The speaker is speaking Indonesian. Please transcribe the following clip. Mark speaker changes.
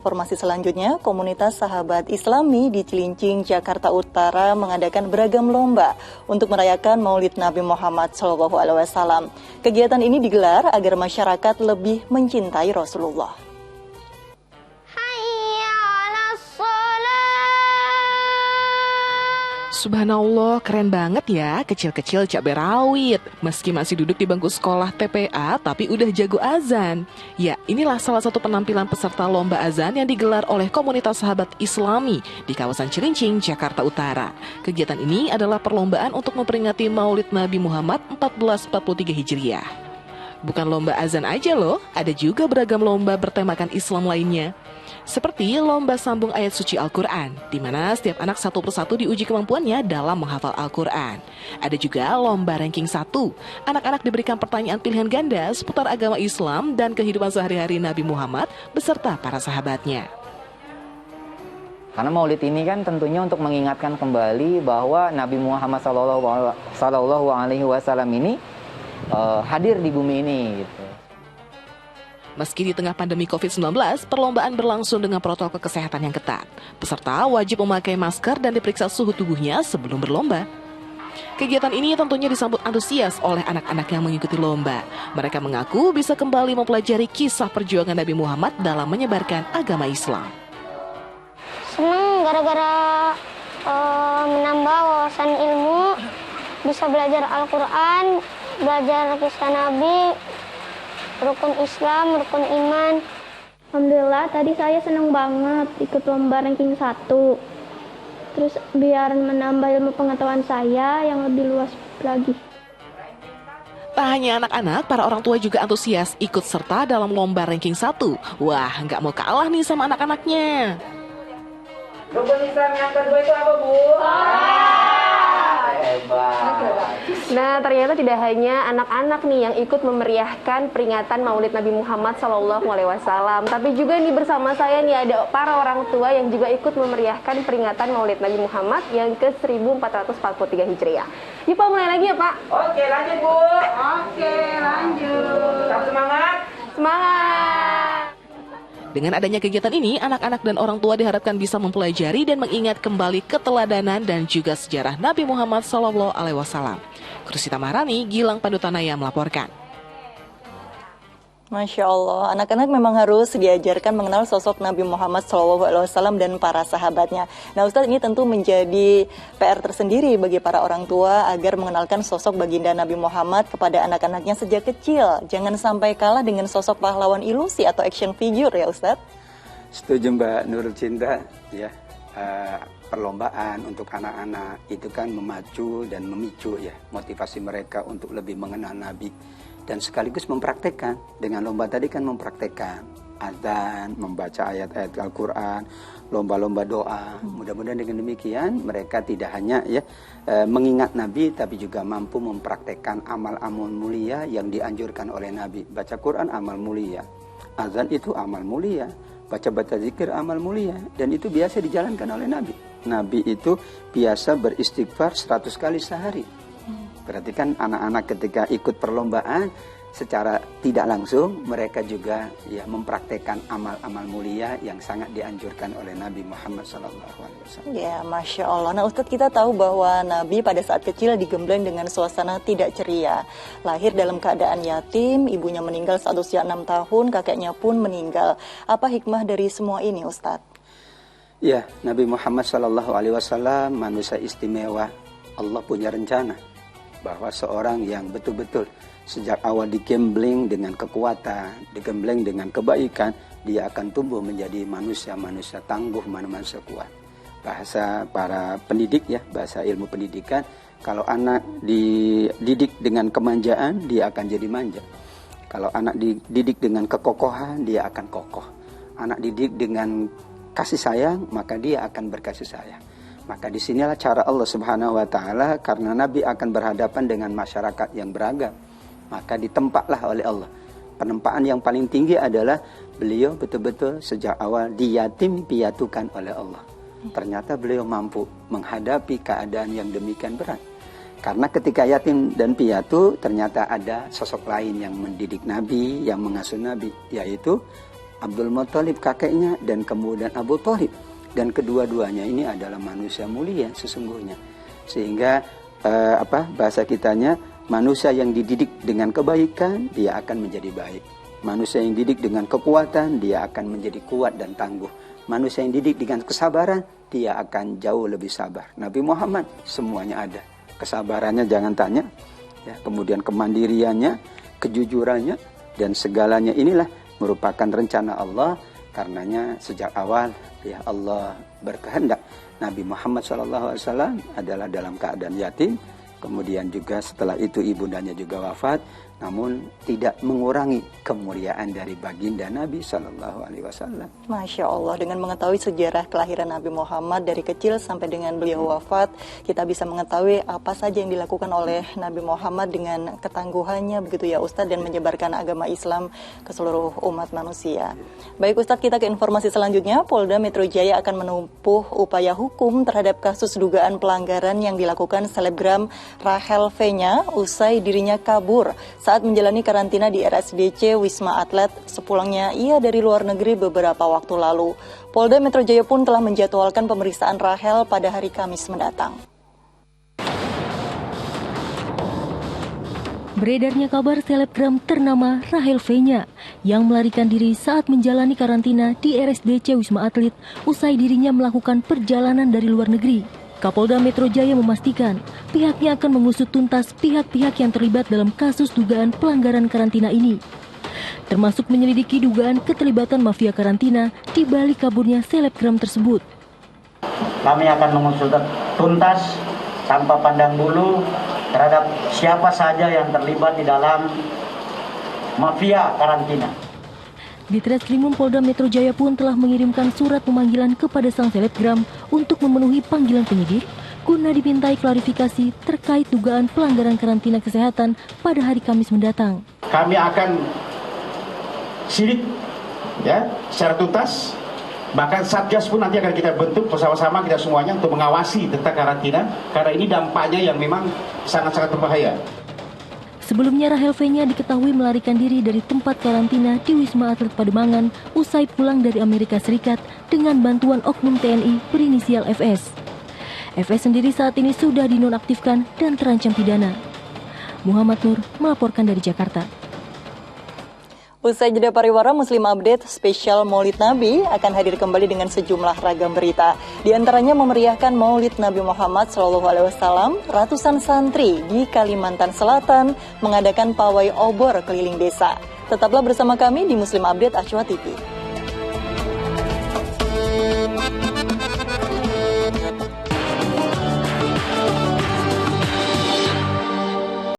Speaker 1: Informasi selanjutnya, komunitas sahabat Islami di Cilincing, Jakarta Utara mengadakan beragam lomba untuk merayakan Maulid Nabi Muhammad SAW. Kegiatan ini digelar agar masyarakat lebih mencintai Rasulullah.
Speaker 2: Subhanallah, keren banget ya, kecil-kecil cabai rawit. Meski masih duduk di bangku sekolah TPA, tapi udah jago azan. Ya, inilah salah satu penampilan peserta lomba azan yang digelar oleh komunitas sahabat Islami di kawasan Cilincing, Jakarta Utara. Kegiatan ini adalah perlombaan untuk memperingati Maulid Nabi Muhammad 1443 Hijriah. Bukan lomba azan aja loh, ada juga beragam lomba bertemakan Islam lainnya. Seperti lomba sambung ayat suci Al-Quran, di mana setiap anak satu persatu diuji kemampuannya dalam menghafal Al-Quran. Ada juga lomba ranking 1, anak-anak diberikan pertanyaan pilihan ganda seputar agama Islam dan kehidupan sehari-hari Nabi Muhammad beserta para sahabatnya.
Speaker 3: Karena Maulid ini kan tentunya untuk mengingatkan kembali bahwa Nabi Muhammad SAW ini hadir di bumi ini gitu.
Speaker 2: Meski di tengah pandemi COVID-19, perlombaan berlangsung dengan protokol kesehatan yang ketat. Peserta wajib memakai masker dan diperiksa suhu tubuhnya sebelum berlomba. Kegiatan ini tentunya disambut antusias oleh anak-anak yang mengikuti lomba. Mereka mengaku bisa kembali mempelajari kisah perjuangan Nabi Muhammad dalam menyebarkan agama Islam.
Speaker 4: Senang gara-gara menambah wawasan ilmu, bisa belajar Al-Quran, belajar kisah Nabi, rukun Islam, rukun iman.
Speaker 5: Alhamdulillah, tadi saya senang banget ikut lomba ranking 1. Terus biar menambah ilmu pengetahuan saya yang lebih luas lagi.
Speaker 2: Tak hanya anak-anak, para orang tua juga antusias ikut serta dalam lomba ranking 1. Wah, nggak mau kalah nih sama anak-anaknya.
Speaker 3: Rukun Islam yang kedua itu apa, Bu?
Speaker 6: Nah, ternyata tidak hanya anak-anak nih yang ikut memeriahkan peringatan Maulid Nabi Muhammad SAW, tapi juga nih bersama saya nih ada para orang tua yang juga ikut memeriahkan peringatan Maulid Nabi Muhammad yang ke-1443 Hijriah. Yuk Pak, mulai lagi ya Pak.
Speaker 3: Oke, lanjut Bu.
Speaker 6: Oke, lanjut.
Speaker 3: Tetap semangat.
Speaker 6: Semangat.
Speaker 2: Dengan adanya kegiatan ini, anak-anak dan orang tua diharapkan bisa mempelajari dan mengingat kembali keteladanan dan juga sejarah Nabi Muhammad SAW. Krusita Maharani, Gilang Pandutanaya melaporkan.
Speaker 1: Masya Allah, anak-anak memang harus diajarkan mengenal sosok Nabi Muhammad SAW dan para sahabatnya. Nah Ustadz, ini tentu menjadi PR tersendiri bagi para orang tua agar mengenalkan sosok baginda Nabi Muhammad kepada anak-anaknya sejak kecil. Jangan sampai kalah dengan sosok pahlawan ilusi atau action figure ya Ustadz.
Speaker 7: Setuju Mbak Nurul Cinta, ya. Perlombaan untuk anak-anak itu kan memacu dan memicu ya motivasi mereka untuk lebih mengenal Nabi. Dan sekaligus mempraktekkan, dengan lomba tadi kan mempraktekkan azan, membaca ayat-ayat Al-Quran, lomba-lomba doa. Mudah-mudahan dengan demikian mereka tidak hanya mengingat Nabi, tapi juga mampu mempraktekkan amal-amal mulia yang dianjurkan oleh Nabi. Baca Quran amal mulia, azan itu amal mulia, baca-baca zikir amal mulia, dan itu biasa dijalankan oleh Nabi. Nabi itu biasa beristighfar 100 kali sehari. Berarti kan anak-anak ketika ikut perlombaan secara tidak langsung mereka juga ya mempraktekkan amal-amal mulia yang sangat dianjurkan oleh Nabi Muhammad SAW.
Speaker 1: Ya, Masya Allah. Nah Ustadz, kita tahu bahwa Nabi pada saat kecil digembleng dengan suasana tidak ceria. Lahir dalam keadaan yatim, ibunya meninggal saat usia 6 tahun, kakeknya pun meninggal. Apa hikmah dari semua ini Ustadz?
Speaker 7: Ya, Nabi Muhammad SAW manusia istimewa. Allah punya rencana bahwa seorang yang betul-betul sejak awal digembleng dengan kekuatan, digembleng dengan kebaikan, dia akan tumbuh menjadi manusia-manusia tangguh, manusia kuat. Bahasa para pendidik ya, bahasa ilmu pendidikan, kalau anak dididik dengan kemanjaan, dia akan jadi manja. Kalau anak dididik dengan kekokohan, dia akan kokoh. Anak dididik dengan kasih sayang, maka dia akan berkasih sayang. Maka disinilah cara Allah Subhanahu wa Ta'ala, karena Nabi akan berhadapan dengan masyarakat yang beragam, maka ditempatlah oleh Allah. Penempaan yang paling tinggi adalah beliau betul-betul sejak awal diyatim piatukan oleh Allah. Ternyata beliau mampu menghadapi keadaan yang demikian berat. Karena ketika yatim dan piatu, ternyata ada sosok lain yang mendidik Nabi, yang mengasuh Nabi, yaitu Abdul Muthalib kakeknya, dan kemudian Abu Thalib. Dan kedua-duanya ini adalah manusia mulia sesungguhnya. Sehingga bahasa kitanya, manusia yang dididik dengan kebaikan, dia akan menjadi baik. Manusia yang didik dengan kekuatan, dia akan menjadi kuat dan tangguh. Manusia yang didik dengan kesabaran, dia akan jauh lebih sabar. Nabi Muhammad semuanya ada. Kesabarannya jangan tanya, ya, kemudian kemandiriannya, kejujurannya, dan segalanya inilah merupakan rencana Allah. Karenanya sejak awal ya Allah berkehendak Nabi Muhammad SAW adalah dalam keadaan yatim. Kemudian juga setelah itu ibundanya juga wafat, namun tidak mengurangi kemuliaan dari baginda Nabi SAW.
Speaker 1: Masya Allah, dengan mengetahui sejarah kelahiran Nabi Muhammad dari kecil sampai dengan beliau wafat, kita bisa mengetahui apa saja yang dilakukan oleh Nabi Muhammad dengan ketangguhannya, begitu ya Ustadz, dan menyebarkan agama Islam ke seluruh umat manusia. Baik Ustadz, kita ke informasi selanjutnya. Polda Metro Jaya akan menempuh upaya hukum terhadap kasus dugaan pelanggaran yang dilakukan selebgram Rachel V-nya usai dirinya kabur saat menjalani karantina di RSDC Wisma Atlet sepulangnya ia dari luar negeri beberapa waktu lalu. Polda Metro Jaya pun telah menjadwalkan pemeriksaan Rachel pada hari Kamis mendatang.
Speaker 8: Beredarnya kabar selebgram ternama Rachel V-nya yang melarikan diri saat menjalani karantina di RSDC Wisma Atlet usai dirinya melakukan perjalanan dari luar negeri. Kapolda Metro Jaya memastikan pihaknya akan mengusut tuntas pihak-pihak yang terlibat dalam kasus dugaan pelanggaran karantina ini, termasuk menyelidiki dugaan keterlibatan mafia karantina di balik kaburnya selebgram tersebut.
Speaker 9: Kami akan mengusut tuntas tanpa pandang bulu terhadap siapa saja yang terlibat di dalam mafia karantina.
Speaker 8: Ditreskrimum Polda Metro Jaya pun telah mengirimkan surat pemanggilan kepada sang selebgram untuk memenuhi panggilan penyidik guna dimintai klarifikasi terkait dugaan pelanggaran karantina kesehatan pada hari Kamis mendatang.
Speaker 9: Kami akan sidik ya secara tuntas, bahkan Satgas pun nanti akan kita bentuk bersama-sama kita semuanya untuk mengawasi tentang karantina karena ini dampaknya yang memang sangat-sangat berbahaya.
Speaker 8: Sebelumnya Rachel V-nya diketahui melarikan diri dari tempat karantina di Wisma Atlet Pademangan usai pulang dari Amerika Serikat dengan bantuan oknum TNI berinisial FS. FS sendiri saat ini sudah dinonaktifkan dan terancam pidana. Muhammad Nur melaporkan dari Jakarta.
Speaker 1: Usai jeda pariwara, Muslim Update spesial Maulid Nabi akan hadir kembali dengan sejumlah ragam berita. Di antaranya memeriahkan Maulid Nabi Muhammad SAW, ratusan santri di Kalimantan Selatan mengadakan pawai obor keliling desa. Tetaplah bersama kami di Muslim Update Acuah TV.